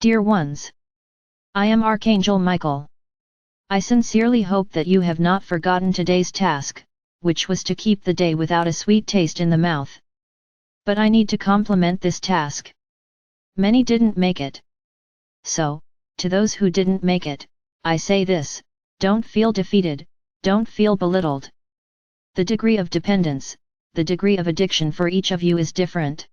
Dear ones, I am Archangel Michael. I sincerely hope that you have not forgotten today's task, which was to keep the day without a sweet taste in the mouth. But I need to compliment this task. Many didn't make it. So, to those who didn't make it, I say this: don't feel defeated, don't feel belittled. The degree of dependence, the degree of addiction for each of you is different.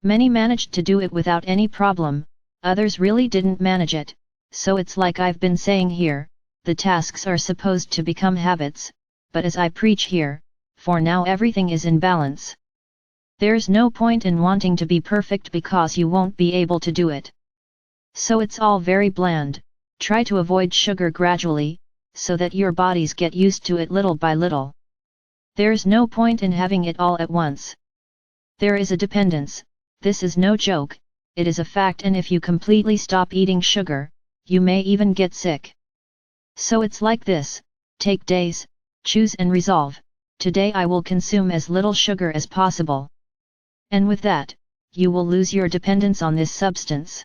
Many managed to do it without any problem, others really didn't manage it, so it's like I've been saying here, the tasks are supposed to become habits, but as I preach here, for now everything is in balance. There's no point in wanting to be perfect because you won't be able to do it. So it's all very bland. Try to avoid sugar gradually, so that your bodies get used to it little by little. There's no point in having it all at once. There is a dependence, this is no joke, it is a fact, and if you completely stop eating sugar, you may even get sick. So it's like this: take days, choose and resolve, today I will consume as little sugar as possible. And with that, you will lose your dependence on this substance.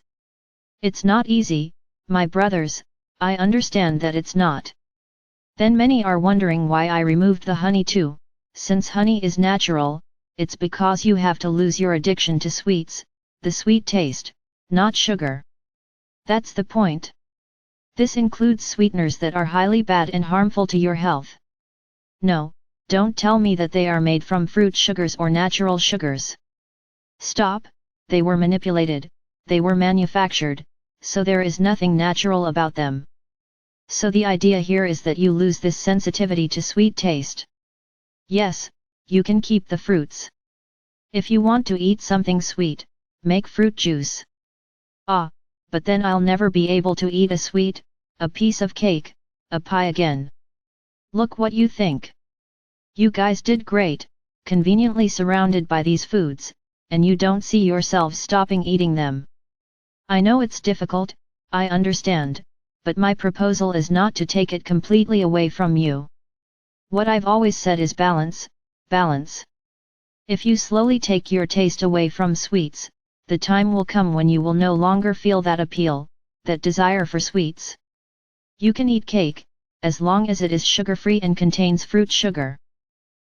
It's not easy, my brothers, I understand that it's not. Then many are wondering why I removed the honey too. Since honey is natural, it's because you have to lose your addiction to sweets, the sweet taste, not sugar. That's the point. This includes sweeteners that are highly bad and harmful to your health. No, don't tell me that they are made from fruit sugars or natural sugars. Stop, they were manipulated, they were manufactured, so there is nothing natural about them. So the idea here is that you lose this sensitivity to sweet taste. Yes, you can keep the fruits. If you want to eat something sweet, make fruit juice. Ah, but then I'll never be able to eat a sweet, a piece of cake, a pie again. Look what you think. You guys did great, conveniently surrounded by these foods, and you don't see yourselves stopping eating them. I know it's difficult, I understand, but my proposal is not to take it completely away from you. What I've always said is balance, balance. If you slowly take your taste away from sweets, the time will come when you will no longer feel that appeal, that desire for sweets. You can eat cake, as long as it is sugar-free and contains fruit sugar.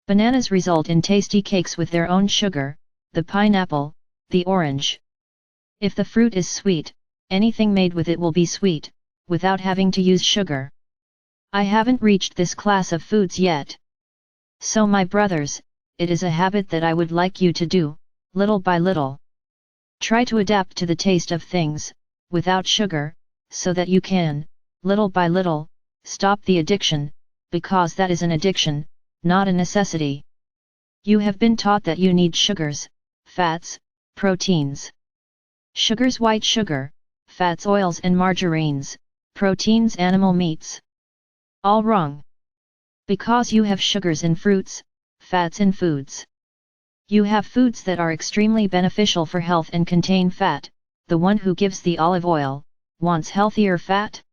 Bananas result in tasty cakes with their own sugar, the pineapple, the orange. If the fruit is sweet, anything made with it will be sweet, without having to use sugar. I haven't reached this class of foods yet. So my brothers, it is a habit that I would like you to do, little by little. Try to adapt to the taste of things, without sugar, so that you can, little by little, stop the addiction, because that is an addiction, not a necessity. You have been taught that you need sugars, fats, proteins. Sugars, white sugar, fats, oils and margarines, proteins, animal meats. All wrong. Because you have sugars in fruits, fats in foods. You have foods that are extremely beneficial for health and contain fat. The one who gives the olive oil wants healthier fat?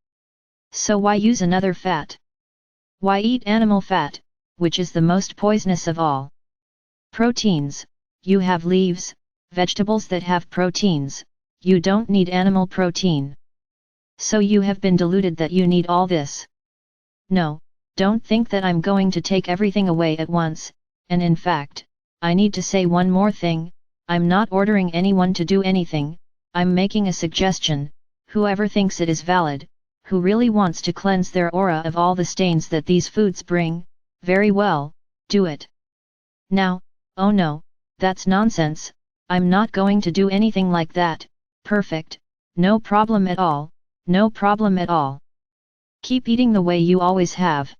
So why use another fat? Why eat animal fat, which is the most poisonous of all? Proteins, you have leaves, vegetables that have proteins, you don't need animal protein. So you have been deluded that you need all this. No, don't think that I'm going to take everything away at once, and in fact, I need to say one more thing, I'm not ordering anyone to do anything, I'm making a suggestion. Whoever thinks it is valid, who really wants to cleanse their aura of all the stains that these foods bring, very well, do it. Now, oh no, that's nonsense, I'm not going to do anything like that. Perfect, no problem at all, no problem at all. Keep eating the way you always have.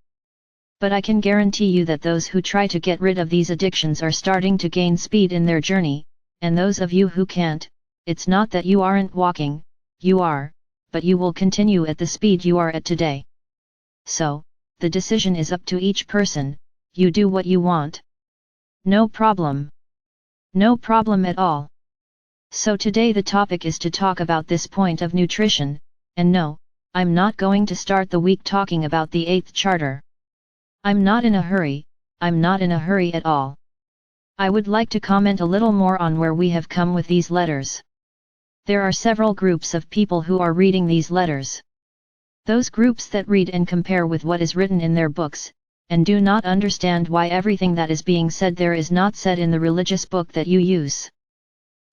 But I can guarantee you that those who try to get rid of these addictions are starting to gain speed in their journey, and those of you who can't, it's not that you aren't walking, you are, but you will continue at the speed you are at today. So, the decision is up to each person, you do what you want. No problem. No problem at all. So today the topic is to talk about this point of nutrition, and no, I'm not going to start the week talking about the 8th charter. I'm not in a hurry, I'm not in a hurry at all. I would like to comment a little more on where we have come with these letters. There are several groups of people who are reading these letters. Those groups that read and compare with what is written in their books, and do not understand why everything that is being said there is not said in the religious book that you use.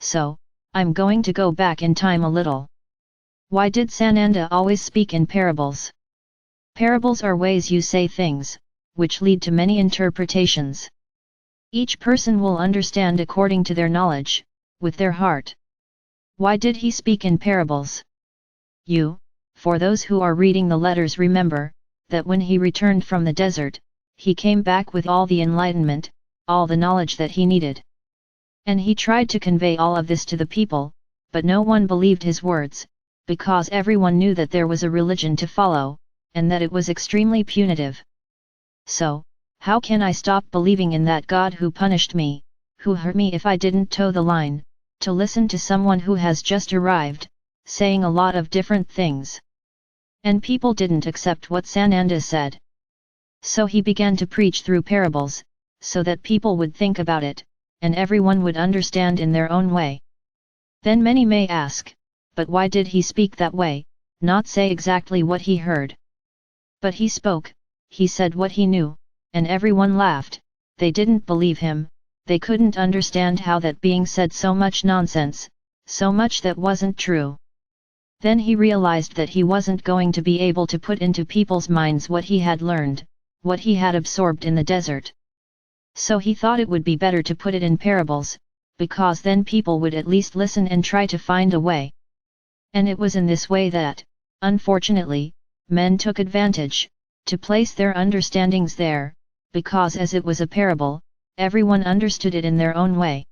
So, I'm going to go back in time a little. Why did Sananda always speak in parables? Parables are ways you say things, which lead to many interpretations. Each person will understand according to their knowledge, with their heart. Why did he speak in parables? For those who are reading the letters, remember, that when he returned from the desert, he came back with all the enlightenment, all the knowledge that he needed. And he tried to convey all of this to the people, but no one believed his words, because everyone knew that there was a religion to follow, and that it was extremely punitive. So, how can I stop believing in that God who punished me, who hurt me if I didn't toe the line, to listen to someone who has just arrived, saying a lot of different things? And people didn't accept what Sananda said. So he began to preach through parables, so that people would think about it, and everyone would understand in their own way. Then many may ask, but why did he speak that way, not say exactly what he heard? But he spoke, he said what he knew, and everyone laughed. They didn't believe him, they couldn't understand how that being said so much nonsense, so much that wasn't true. Then he realized that he wasn't going to be able to put into people's minds what he had learned, what he had absorbed in the desert. So he thought it would be better to put it in parables, because then people would at least listen and try to find a way. And it was in this way that, unfortunately, men took advantage, to place their understandings there, because as it was a parable, everyone understood it in their own way.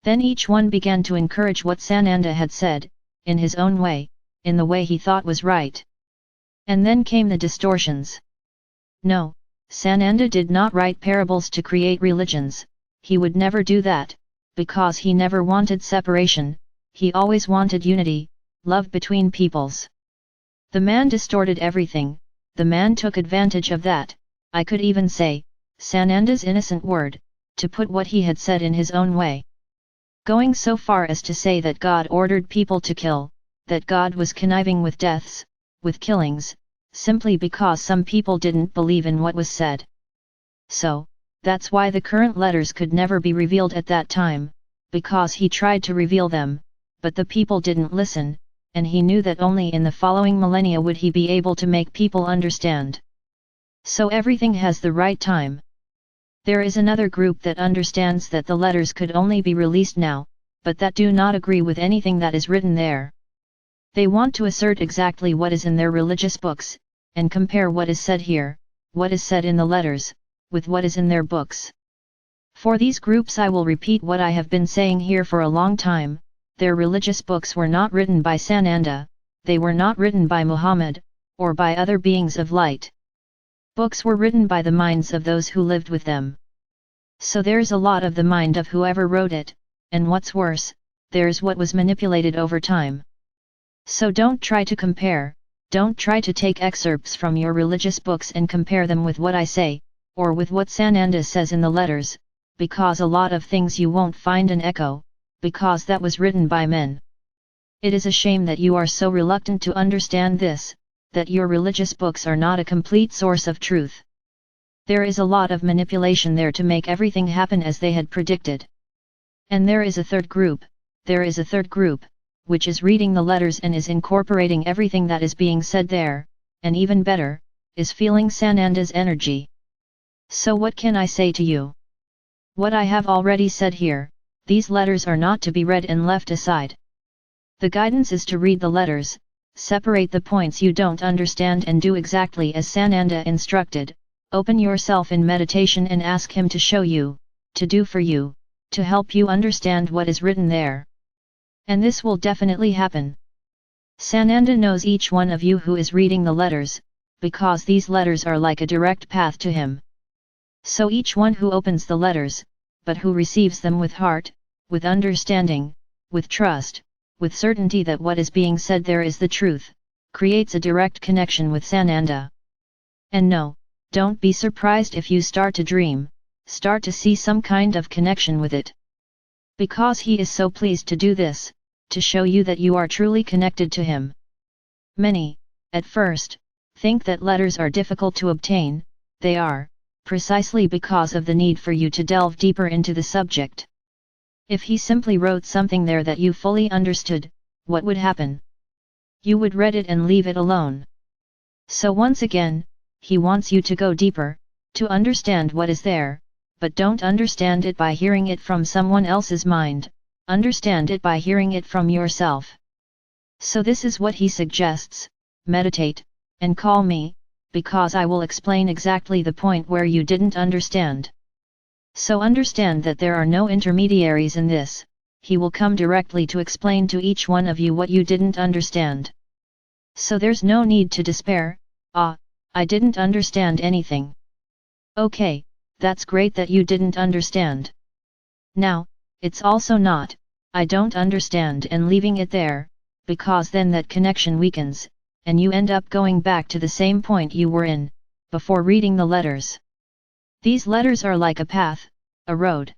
Then each one began to encourage what Sananda had said, in his own way, in the way he thought was right. And then came the distortions. No, Sananda did not write parables to create religions, he would never do that, because he never wanted separation, he always wanted unity, love between peoples. The man distorted everything, the man took advantage of that, I could even say, Sananda's innocent word, to put what he had said in his own way. Going so far as to say that God ordered people to kill, that God was conniving with deaths, with killings, simply because some people didn't believe in what was said. So, that's why the current letters could never be revealed at that time, because he tried to reveal them, but the people didn't listen, and he knew that only in the following millennia would he be able to make people understand. So everything has the right time. There is another group that understands that the letters could only be released now, but that do not agree with anything that is written there. They want to assert exactly what is in their religious books, and compare what is said here, what is said in the letters, with what is in their books. For these groups I will repeat what I have been saying here for a long time, their religious books were not written by Sananda, they were not written by Muhammad, or by other beings of light. Books were written by the minds of those who lived with them. So there's a lot of the mind of whoever wrote it, and what's worse, there's what was manipulated over time. So don't try to compare, don't try to take excerpts from your religious books and compare them with what I say, or with what Sananda says in the letters, because a lot of things you won't find an echo, because that was written by men. It is a shame that you are so reluctant to understand this, that your religious books are not a complete source of truth. There is a lot of manipulation there to make everything happen as they had predicted. And there is a third group, which is reading the letters and is incorporating everything that is being said there, and even better, is feeling Sananda's energy. So what can I say to you? What I have already said here, these letters are not to be read and left aside. The guidance is to read the letters, separate the points you don't understand and do exactly as Sananda instructed, open yourself in meditation and ask him to show you, to do for you, to help you understand what is written there. And this will definitely happen. Sananda knows each one of you who is reading the letters, because these letters are like a direct path to him. So each one who opens the letters, but who receives them with heart, with understanding, with trust, with certainty that what is being said there is the truth, creates a direct connection with Sananda. And no, don't be surprised if you start to dream, start to see some kind of connection with it. Because he is so pleased to do this, to show you that you are truly connected to him. Many, at first, think that letters are difficult to obtain. They are, precisely because of the need for you to delve deeper into the subject. If he simply wrote something there that you fully understood, what would happen? You would read it and leave it alone. So once again, he wants you to go deeper, to understand what is there, but don't understand it by hearing it from someone else's mind, understand it by hearing it from yourself. So this is what he suggests: meditate, and call me, because I will explain exactly the point where you didn't understand. So understand that there are no intermediaries in this. He will come directly to explain to each one of you what you didn't understand. So there's no need to despair. I didn't understand anything. Okay, that's great that you didn't understand. Now, it's also not, I don't understand, and leaving it there, because then that connection weakens, and you end up going back to the same point you were in, before reading the letters. These letters are like a path, a road.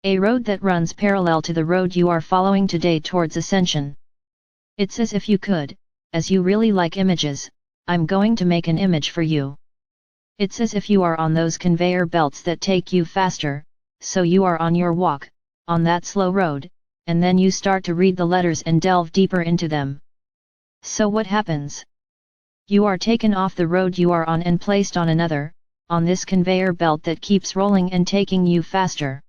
A road that runs parallel to the road you are following today towards ascension. It's as if you could, as you really like images, I'm going to make an image for you. It's as if you are on those conveyor belts that take you faster, so you are on your walk, on that slow road, and then you start to read the letters and delve deeper into them. So what happens? You are taken off the road you are on and placed on another, on this conveyor belt that keeps rolling and taking you faster.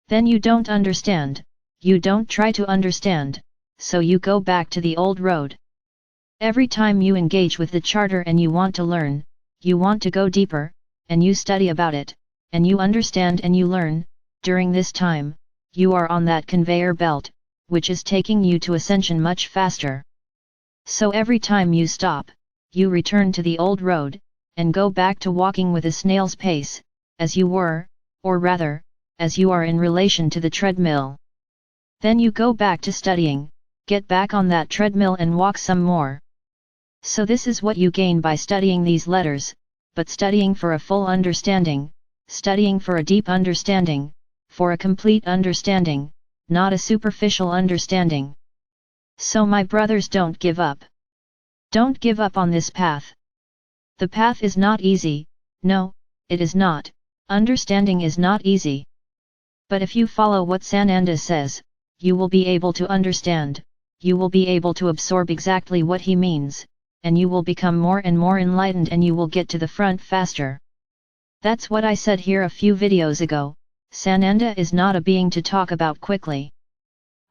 Then you don't understand, you don't try to understand, so you go back to the old road. Every time you engage with the charter and you want to learn, you want to go deeper, and you study about it, and you understand and you learn, during this time, you are on that conveyor belt, which is taking you to ascension much faster. So every time you stop, you return to the old road, and go back to walking with a snail's pace, as you were, or rather, as you are in relation to the treadmill. Then you go back to studying, get back on that treadmill and walk some more. So this is what you gain by studying these letters, but studying for a full understanding, studying for a deep understanding, for a complete understanding, not a superficial understanding. So my brothers, don't give up. Don't give up on this path. The path is not easy, no, it is not, understanding is not easy. But if you follow what Ananda says, you will be able to understand, you will be able to absorb exactly what he means, and you will become more and more enlightened and you will get to the front faster. That's what I said here a few videos ago. Ananda is not a being to talk about quickly.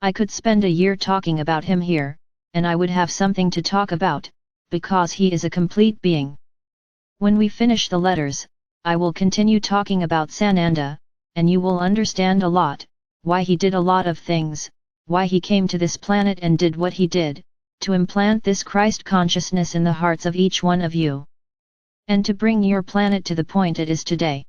I could spend a year talking about him here, and I would have something to talk about, because he is a complete being. When we finish the letters, I will continue talking about Ananda, and you will understand a lot, why he did a lot of things, why he came to this planet and did what he did, to implant this Christ consciousness in the hearts of each one of you. And to bring your planet to the point it is today.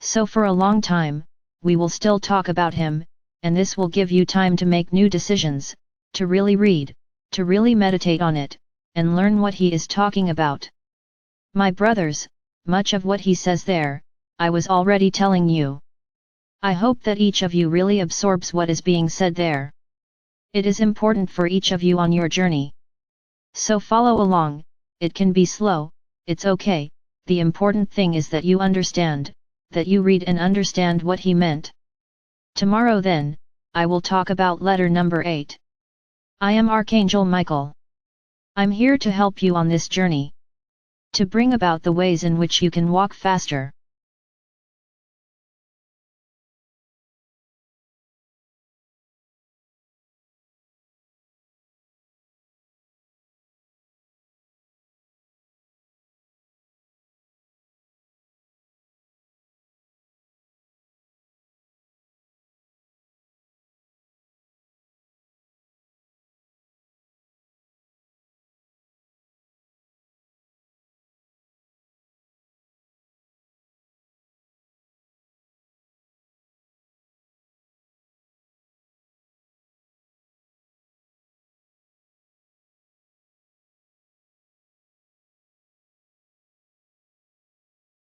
So for a long time, we will still talk about him, and this will give you time to make new decisions, to really read, to really meditate on it, and learn what he is talking about. My brothers, much of what he says there, I was already telling you. I hope that each of you really absorbs what is being said there. It is important for each of you on your journey. So follow along, it can be slow, it's okay, the important thing is that you understand, that you read and understand what he meant. Tomorrow then, I will talk about letter number 8. I am Archangel Michael. I'm here to help you on this journey. To bring about the ways in which you can walk faster.